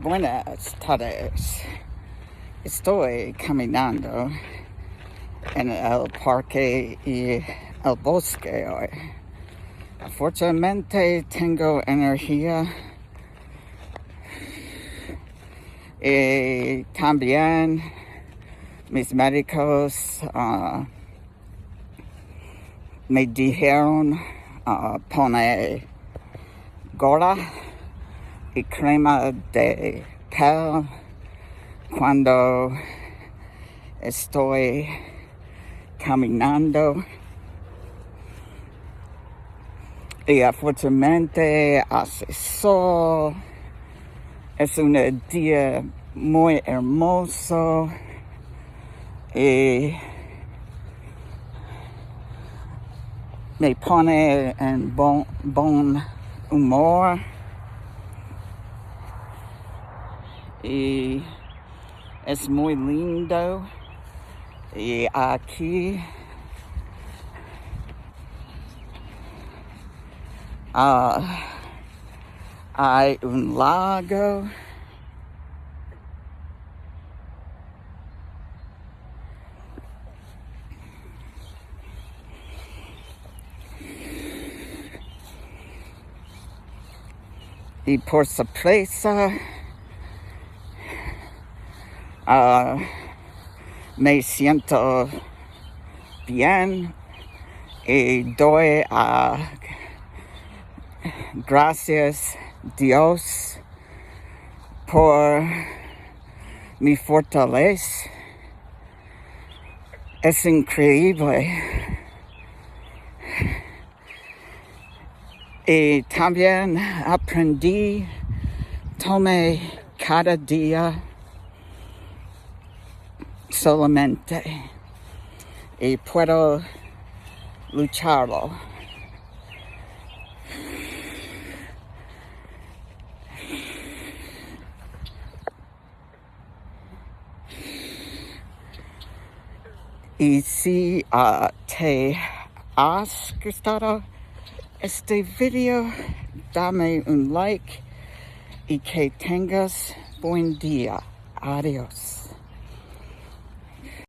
Buenas tardes. Estoy caminando en el parque y el bosque hoy. Afortunadamente tengo energía y también mis médicos me dijeron poner gorra y crema de piel cuando estoy caminando. Y afortunadamente hace sol. Es un día muy hermoso y me pone en buen humor. Y es muy lindo. Y aquí hay un lago. Y por sorpresa, me siento bien y doy gracias Dios por mi fortaleza. Es increíble. Y también aprendí, tomé cada día solamente y puedo lucharlo. Y si te has gustado este video, dame un like y que tengas buen día. Adiós.